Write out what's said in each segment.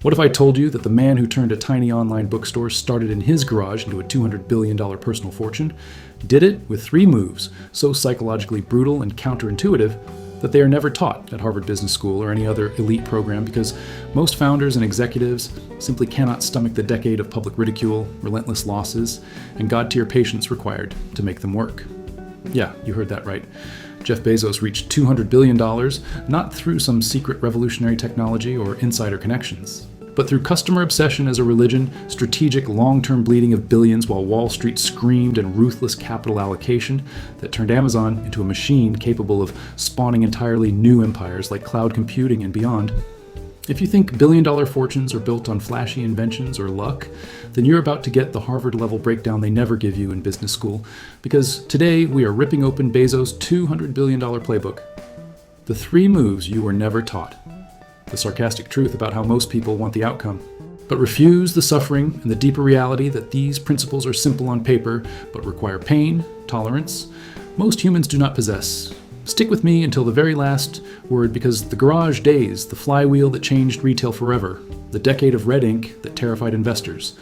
What if I told you that the man who turned a tiny online bookstore started in his garage into a $200 billion personal fortune did it with 3 moves so psychologically brutal and counterintuitive that they are never taught at Harvard Business School or any other elite program because most founders and executives simply cannot stomach the decade of public ridicule, relentless losses, and God-tier patience required to make them work? Yeah, you heard that right. Jeff Bezos reached $200 billion not through some secret revolutionary technology or insider connections, but through customer obsession as a religion, strategic long-term bleeding of billions while Wall Street screamed, and ruthless capital allocation that turned Amazon into a machine capable of spawning entirely new empires like cloud computing and beyond. If you think billion-dollar fortunes are built on flashy inventions or luck, then you're about to get the Harvard-level breakdown they never give you in business school, because today we are ripping open Bezos' $200 billion playbook. The 3 moves you were never taught. The sarcastic truth about how most people want the outcome, but refuse the suffering and the deeper reality that these principles are simple on paper, but require pain, tolerance, most humans do not possess. Stick with me until the very last word, because the garage days, the flywheel that changed retail forever, the decade of red ink that terrified investors,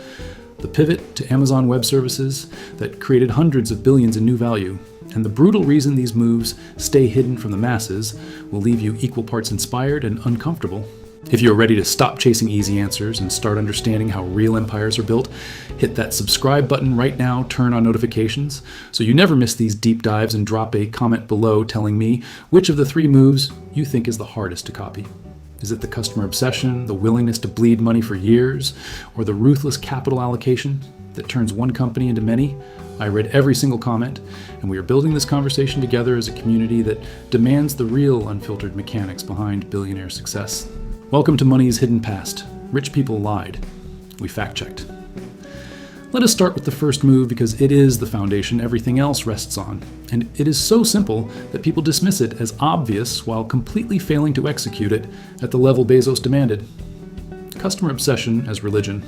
the pivot to Amazon Web Services that created hundreds of billions in new value, and the brutal reason these moves stay hidden from the masses will leave you equal parts inspired and uncomfortable. If you're ready to stop chasing easy answers and start understanding how real empires are built, hit that subscribe button right now, turn on notifications, so you never miss these deep dives, and drop a comment below telling me which of the 3 moves you think is the hardest to copy. Is it the customer obsession, the willingness to bleed money for years, or the ruthless capital allocation that turns one company into many? I read every single comment, and we are building this conversation together as a community that demands the real unfiltered mechanics behind billionaire success. Welcome to Money's Hidden Past. Rich people lied. We fact-checked. Let us start with the first move because it is the foundation everything else rests on, and it is so simple that people dismiss it as obvious while completely failing to execute it at the level Bezos demanded. Customer obsession as religion.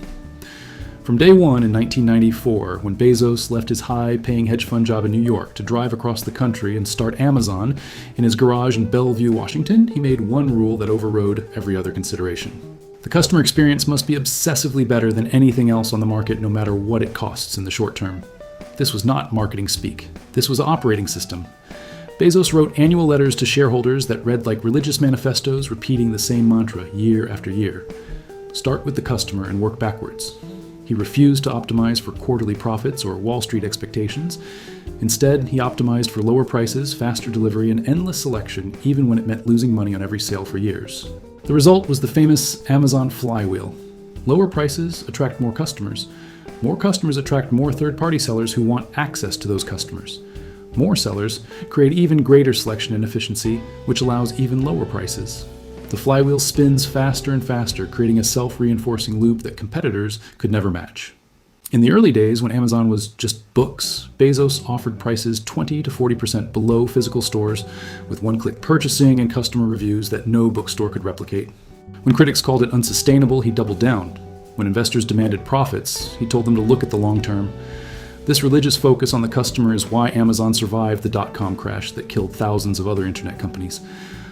From day one in 1994, when Bezos left his high-paying hedge fund job in New York to drive across the country and start Amazon in his garage in Bellevue, Washington, he made one rule that overrode every other consideration. The customer experience must be obsessively better than anything else on the market, no matter what it costs in the short term. This was not marketing speak. This was operating system. Bezos wrote annual letters to shareholders that read like religious manifestos, repeating the same mantra year after year. Start with the customer and work backwards. He refused to optimize for quarterly profits or Wall Street expectations. Instead, he optimized for lower prices, faster delivery, and endless selection, even when it meant losing money on every sale for years. The result was the famous Amazon Flywheel. Lower prices attract more customers. More customers attract more third-party sellers who want access to those customers. More sellers create even greater selection and efficiency, which allows even lower prices. The flywheel spins faster and faster, creating a self-reinforcing loop that competitors could never match. In the early days, when Amazon was just books, Bezos offered prices 20 to 40% below physical stores, with one-click purchasing and customer reviews that no bookstore could replicate. When critics called it unsustainable, he doubled down. When investors demanded profits, he told them to look at the long term. This religious focus on the customer is why Amazon survived the dot-com crash that killed thousands of other internet companies.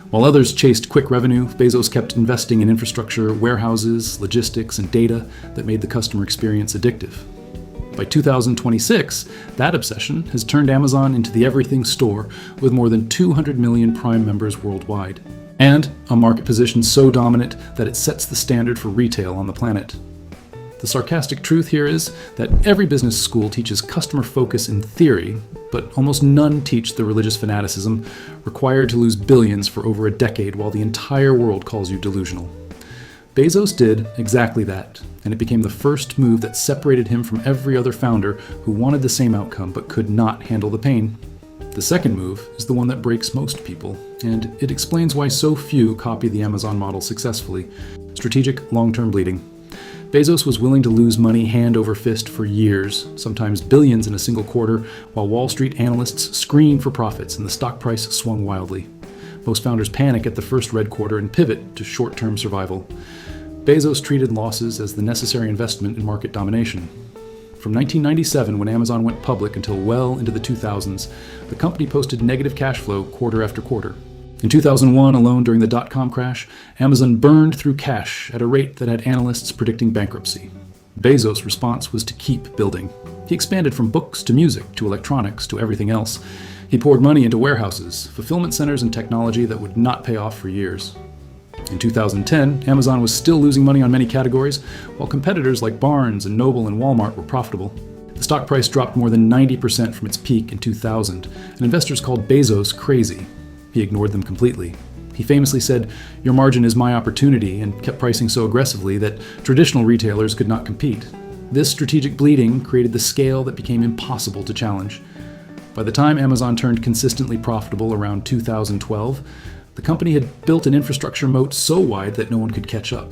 While others chased quick revenue, Bezos kept investing in infrastructure, warehouses, logistics, and data that made the customer experience addictive. By 2026, that obsession has turned Amazon into the everything store with more than 200 million Prime members worldwide, and a market position so dominant that it sets the standard for retail on the planet. The sarcastic truth here is that every business school teaches customer focus in theory, but almost none teach the religious fanaticism required to lose billions for over a decade while the entire world calls you delusional. Bezos did exactly that, and it became the first move that separated him from every other founder who wanted the same outcome but could not handle the pain. The second move is the one that breaks most people, and it explains why so few copy the Amazon model successfully: strategic long-term bleeding. Bezos was willing to lose money hand over fist for years, sometimes billions in a single quarter, while Wall Street analysts screamed for profits and the stock price swung wildly. Most founders panic at the first red quarter and pivot to short-term survival. Bezos treated losses as the necessary investment in market domination. From 1997, when Amazon went public, until well into the 2000s, the company posted negative cash flow quarter after quarter. In 2001 alone, during the dot-com crash, Amazon burned through cash at a rate that had analysts predicting bankruptcy. Bezos' response was to keep building. He expanded from books to music to electronics to everything else. He poured money into warehouses, fulfillment centers, and technology that would not pay off for years. In 2010, Amazon was still losing money on many categories, while competitors like Barnes and Noble and Walmart were profitable. The stock price dropped more than 90% from its peak in 2000, and investors called Bezos crazy. He ignored them completely. He famously said, "Your margin is my opportunity," and kept pricing so aggressively that traditional retailers could not compete. This strategic bleeding created the scale that became impossible to challenge. By the time Amazon turned consistently profitable around 2012, the company had built an infrastructure moat so wide that no one could catch up.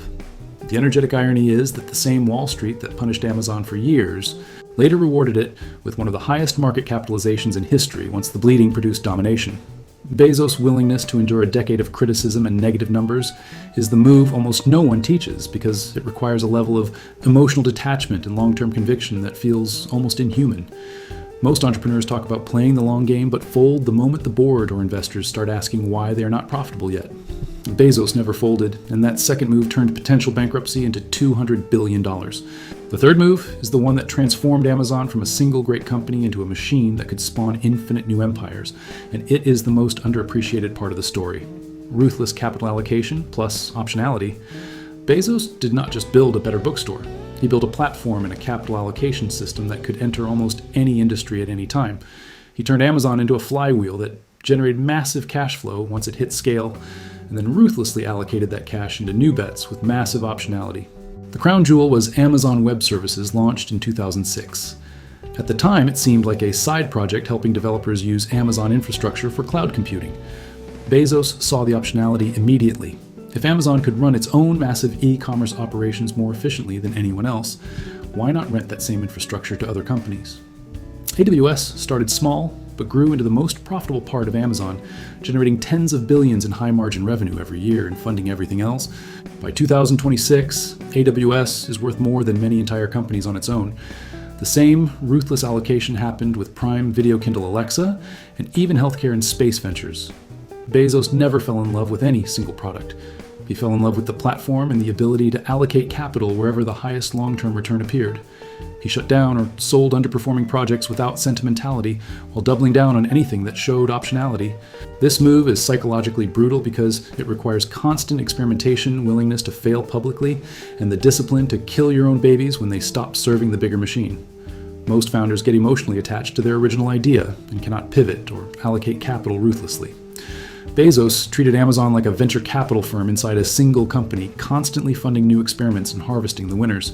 The energetic irony is that the same Wall Street that punished Amazon for years later rewarded it with one of the highest market capitalizations in history once the bleeding produced domination. Bezos' willingness to endure a decade of criticism and negative numbers is the move almost no one teaches because it requires a level of emotional detachment and long-term conviction that feels almost inhuman. Most entrepreneurs talk about playing the long game but fold the moment the board or investors start asking why they are not profitable yet. Bezos never folded, and that second move turned potential bankruptcy into $200 billion. The third move is the one that transformed Amazon from a single great company into a machine that could spawn infinite new empires, and it is the most underappreciated part of the story. Ruthless capital allocation plus optionality. Bezos did not just build a better bookstore. He built a platform and a capital allocation system that could enter almost any industry at any time. He turned Amazon into a flywheel that generated massive cash flow once it hit scale, and then ruthlessly allocated that cash into new bets with massive optionality. The crown jewel was Amazon Web Services, launched in 2006. At the time, it seemed like a side project helping developers use Amazon infrastructure for cloud computing. Bezos saw the optionality immediately. If Amazon could run its own massive e-commerce operations more efficiently than anyone else, why not rent that same infrastructure to other companies? AWS started small, but grew into the most profitable part of Amazon, generating tens of billions in high-margin revenue every year and funding everything else. By 2026, AWS is worth more than many entire companies on its own. The same ruthless allocation happened with Prime Video Kindle Alexa and even healthcare and space ventures. Bezos never fell in love with any single product. He fell in love with the platform and the ability to allocate capital wherever the highest long-term return appeared. He shut down or sold underperforming projects without sentimentality, while doubling down on anything that showed optionality. This move is psychologically brutal because it requires constant experimentation, willingness to fail publicly, and the discipline to kill your own babies when they stop serving the bigger machine. Most founders get emotionally attached to their original idea and cannot pivot or allocate capital ruthlessly. Bezos treated Amazon like a venture capital firm inside a single company, constantly funding new experiments and harvesting the winners.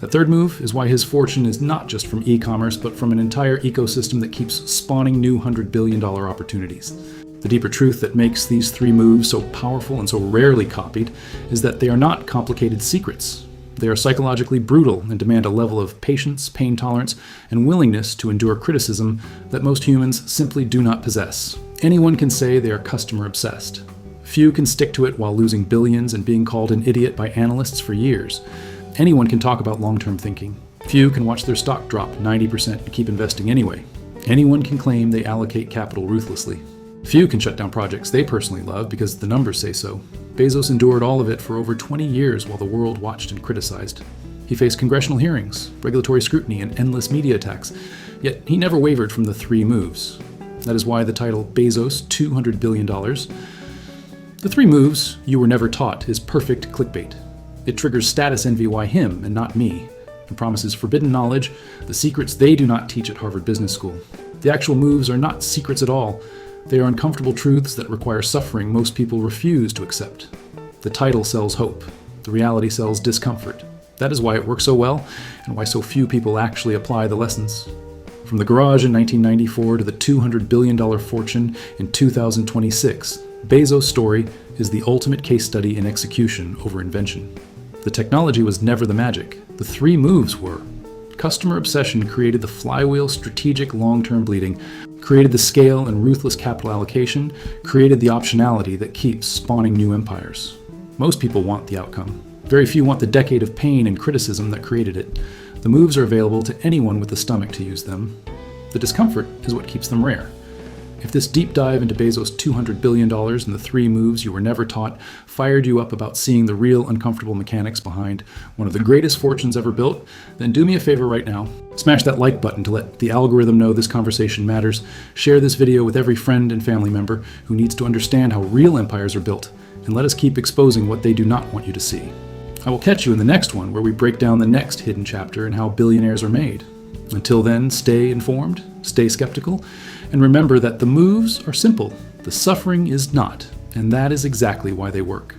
The third move is why his fortune is not just from e-commerce, but from an entire ecosystem that keeps spawning new $100 billion opportunities. The deeper truth that makes these three moves so powerful and so rarely copied is that they are not complicated secrets. They are psychologically brutal and demand a level of patience, pain tolerance, and willingness to endure criticism that most humans simply do not possess. Anyone can say they are customer obsessed. Few can stick to it while losing billions and being called an idiot by analysts for years. Anyone can talk about long-term thinking. Few can watch their stock drop 90% and keep investing anyway. Anyone can claim they allocate capital ruthlessly. Few can shut down projects they personally love because the numbers say so. Bezos endured all of it for over 20 years while the world watched and criticized. He faced congressional hearings, regulatory scrutiny, and endless media attacks, yet he never wavered from the three moves. That is why the title Bezos, $200 billion. The three moves you were never taught is perfect clickbait. It triggers status envy, why him and not me, and promises forbidden knowledge, the secrets they do not teach at Harvard Business School. The actual moves are not secrets at all. They are uncomfortable truths that require suffering most people refuse to accept. The title sells hope. The reality sells discomfort. That is why it works so well, and why so few people actually apply the lessons. From the garage in 1994 to the $200 billion fortune in 2026, Bezos' story is the ultimate case study in execution over invention. The technology was never the magic. The three moves were. Customer obsession created the flywheel, strategic long-term bleeding, created the scale and ruthless capital allocation, created the optionality that keeps spawning new empires. Most people want the outcome. Very few want the decade of pain and criticism that created it. The moves are available to anyone with the stomach to use them. The discomfort is what keeps them rare. If If this deep dive into Bezos' $200 billion and the 3 moves you were never taught fired you up about seeing the real uncomfortable mechanics behind one of the greatest fortunes ever built, then do me a favor right now. Smash that like button to let the algorithm know this conversation matters. Share this video with every friend and family member who needs to understand how real empires are built, and let us keep exposing what they do not want you to see. I will catch you in the next one where we break down the next hidden chapter and how billionaires are made. Until then, stay informed, stay skeptical, and remember that the moves are simple, the suffering is not, and that is exactly why they work.